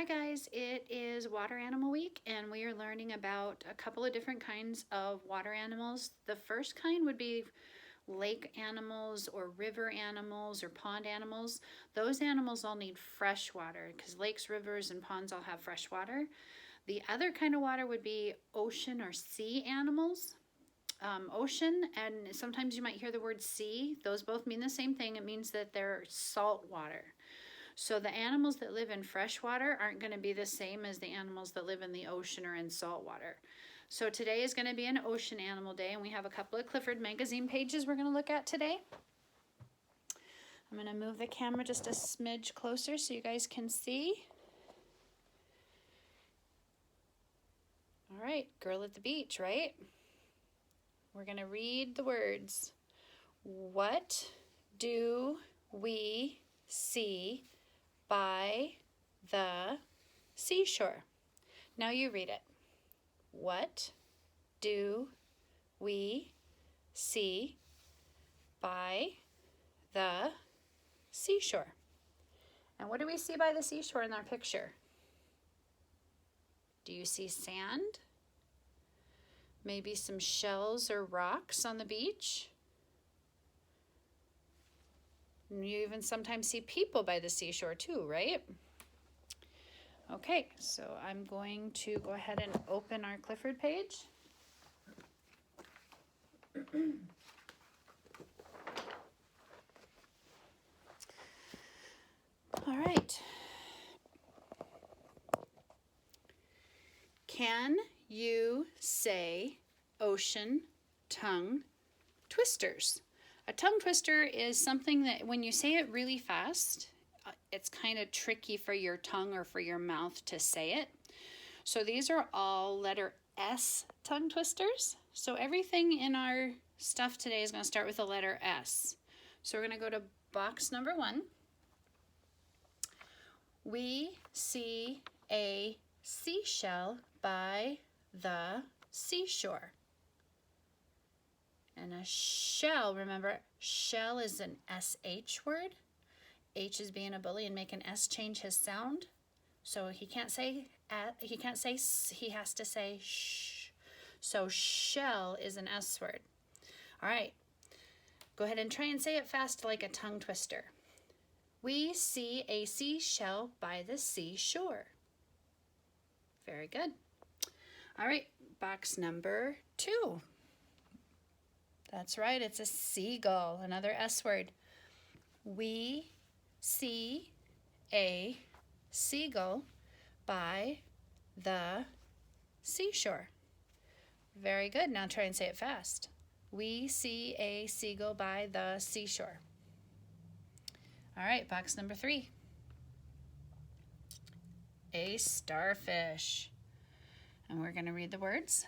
Hi guys, it is Water Animal Week and we are learning about a couple of different kinds of water animals. The first kind would be lake animals or river animals or pond animals. Those animals all need fresh water because lakes, rivers, and ponds all have fresh water. The other kind of water would be ocean or sea animals. Ocean, and sometimes you might hear the word sea. Those both mean the same thing. It means that they're salt water. So the animals that live in fresh water aren't going to be the same as the animals that live in the ocean or in salt water. So today is going to be an ocean animal day, and we have a couple of Clifford magazine pages we're going to look at today. I'm going to move the camera just a smidge closer so you guys can see. All right, girl at the beach, right? We're going to read the words. What do we see by the seashore? Now you read it. What do we see by the seashore? And what do we see by the seashore in our picture? Do you see sand? Maybe some shells or rocks on the beach? You even sometimes see people by the seashore too, right? Okay, so I'm going to go ahead and open our Clifford page. All right. Can you say ocean tongue twisters? A tongue twister is something that when you say it really fast, it's kind of tricky for your tongue or for your mouth to say it. So these are all letter S tongue twisters. So everything in our stuff today is going to start with the letter S. So we're going to go to box number 1. We see a seashell by the seashore. And a shell, remember, shell is an SH word. H is being a bully and making S change his sound. So he can't say s, he has to say sh. So shell is an S word. All right, go ahead and try and say it fast like a tongue twister. We see a seashell by the seashore. Very good. All right, box number 2. That's right, it's a seagull, another S word. We see a seagull by the seashore. Very good. Now try and say it fast. We see a seagull by the seashore. All right, box number 3. A starfish. And we're going to read the words.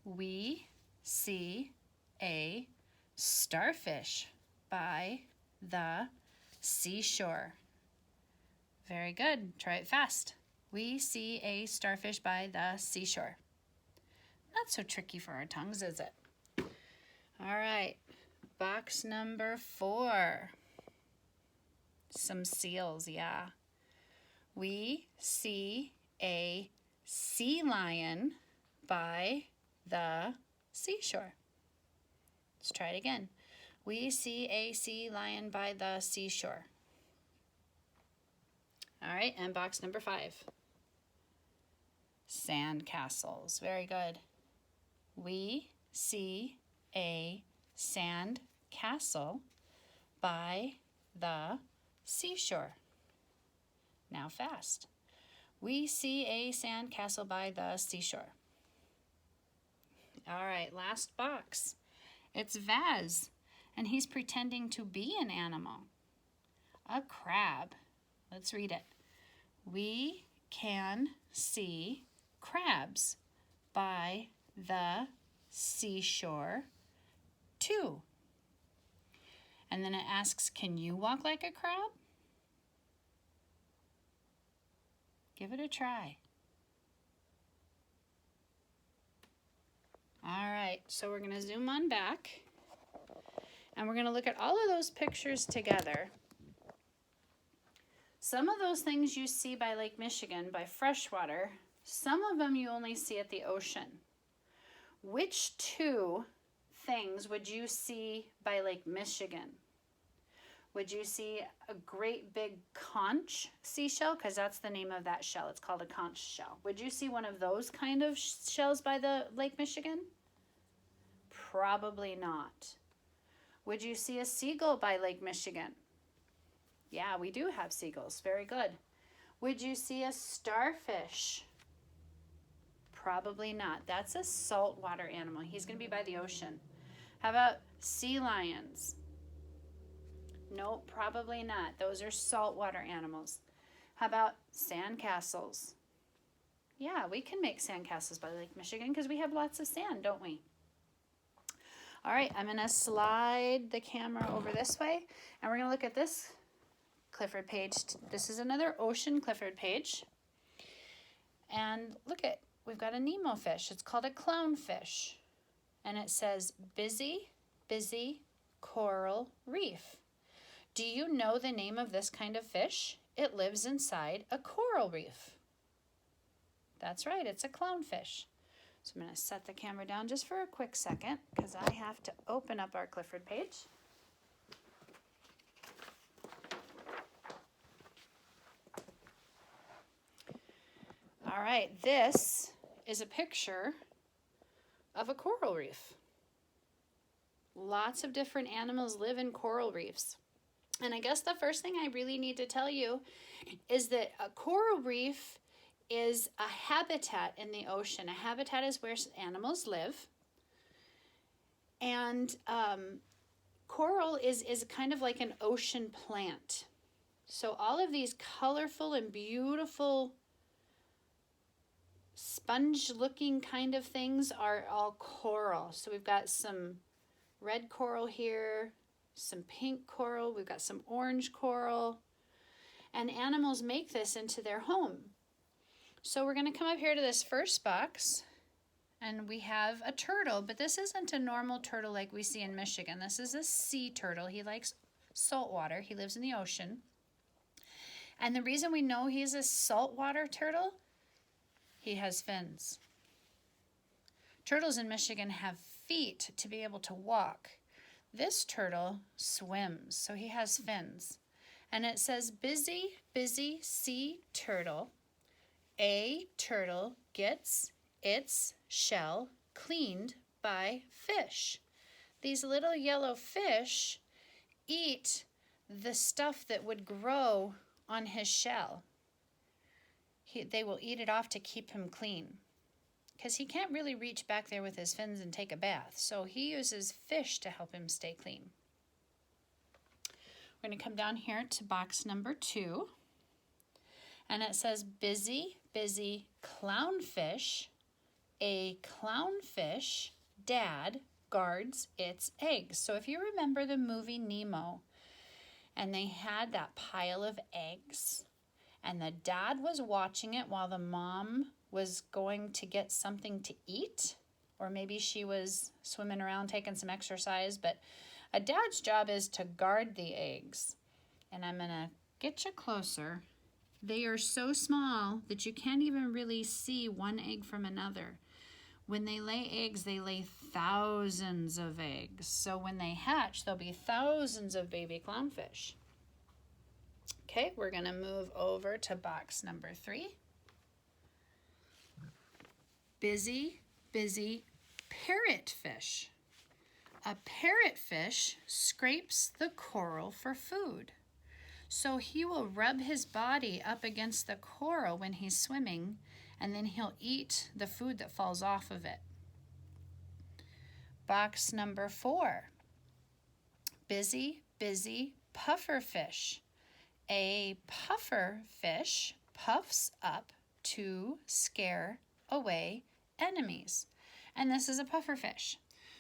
We see a starfish by the seashore. Very good. Try it fast. We see a starfish by the seashore. Not so tricky for our tongues, is it? All right. Box number 4. Some seals, yeah. We see a sea lion by the seashore. Let's try it again. We see a sea lion by the seashore. All right, and box number 5. Sand castles. Very good. We see a sand castle by the seashore. Now fast. We see a sand castle by the seashore. All right, last box. It's Vaz, and he's pretending to be an animal. A crab. Let's read it. We can see crabs by the seashore too. And then it asks, can you walk like a crab? Give it a try. All right, so we're going to zoom on back, and we're going to look at all of those pictures together. Some of those things you see by Lake Michigan, by freshwater, some of them you only see at the ocean. Which two things would you see by Lake Michigan? Would you see a great big conch seashell? Because that's the name of that shell. It's called a conch shell. Would you see one of those kind of shells by the Lake Michigan? Probably not. Would you see a seagull by Lake Michigan? Yeah, we do have seagulls. Very good. Would you see a starfish? Probably not. That's a saltwater animal. He's going to be by the ocean. How about sea lions? No, probably not. Those are saltwater animals. How about sandcastles? Yeah, we can make sandcastles by Lake Michigan because we have lots of sand, don't we? All right, I'm going to slide the camera over this way, and we're going to look at this Clifford page. This is another ocean Clifford page. And look at, we've got a Nemo fish. It's called a clownfish. And it says, busy, busy coral reef. Do you know the name of this kind of fish? It lives inside a coral reef. That's right, it's a clownfish. So I'm going to set the camera down just for a quick second because I have to open up our Clifford page. All right, this is a picture of a coral reef. Lots of different animals live in coral reefs. And I guess the first thing I really need to tell you is that a coral reef is a habitat in the ocean. A habitat is where animals live. And coral is kind of like an ocean plant. So all of these colorful and beautiful sponge-looking kind of things are all coral. So we've got some red coral here, some pink coral, we've got some orange coral, and animals make this into their home. So we're going to come up here to this first box, and we have a turtle, but this isn't a normal turtle like we see in Michigan. This is a sea turtle. He likes salt water. He lives in the ocean. And the reason we know he's a saltwater turtle, he has fins. Turtles in Michigan have feet to be able to walk. This turtle swims, so he has fins. And it says, busy, busy sea turtle. A turtle gets its shell cleaned by fish. These little yellow fish eat the stuff that would grow on his shell. They will eat it off to keep him clean, because he can't really reach back there with his fins and take a bath. So he uses fish to help him stay clean. We're going to come down here to box number 2. And it says, busy, busy clownfish. A clownfish dad guards its eggs. So if you remember the movie Nemo, and they had that pile of eggs, and the dad was watching it while the mom was going to get something to eat, or maybe she was swimming around taking some exercise, but a dad's job is to guard the eggs. And I'm going to get you closer. They are so small that you can't even really see one egg from another. When they lay eggs, they lay thousands of eggs. So when they hatch, there'll be thousands of baby clownfish. Okay, we're going to move over to box number 3. Busy, busy parrotfish. A parrotfish scrapes the coral for food. So he will rub his body up against the coral when he's swimming, and then he'll eat the food that falls off of it. Box number 4. Busy, busy pufferfish. A pufferfish puffs up to scare away enemies. And this is a pufferfish.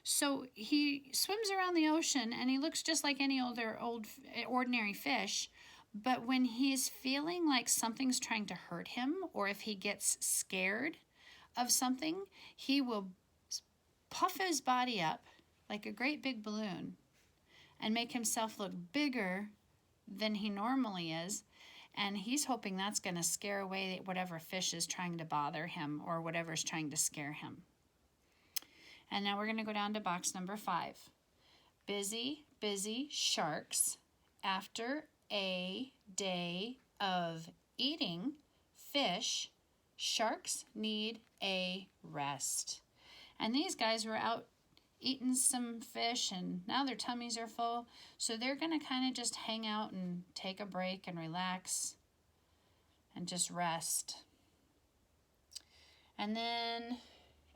So he swims around the ocean and he looks just like any ordinary fish. But when he's feeling like something's trying to hurt him, or if he gets scared of something, he will puff his body up like a great big balloon and make himself look bigger than he normally is. And he's hoping that's going to scare away whatever fish is trying to bother him or whatever's trying to scare him. And now we're going to go down to box number 5. Busy, busy sharks. After a day of eating fish, sharks need a rest. And these guys were out eating some fish and now their tummies are full. So they're going to kind of just hang out and take a break and relax and just rest. And then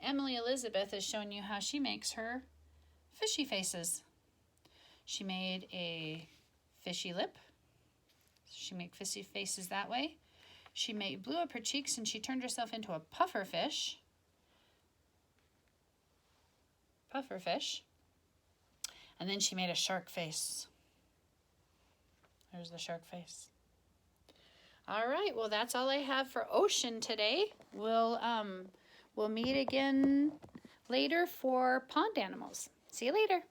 Emily Elizabeth has shown you how she makes her fishy faces. She made a fishy lip. She made fishy faces that way. She blew up her cheeks and she turned herself into a puffer fish. Puffer fish. And then she made a shark face. There's the shark face. All right, well that's all I have for ocean today. We'll meet again later for pond animals. See you later.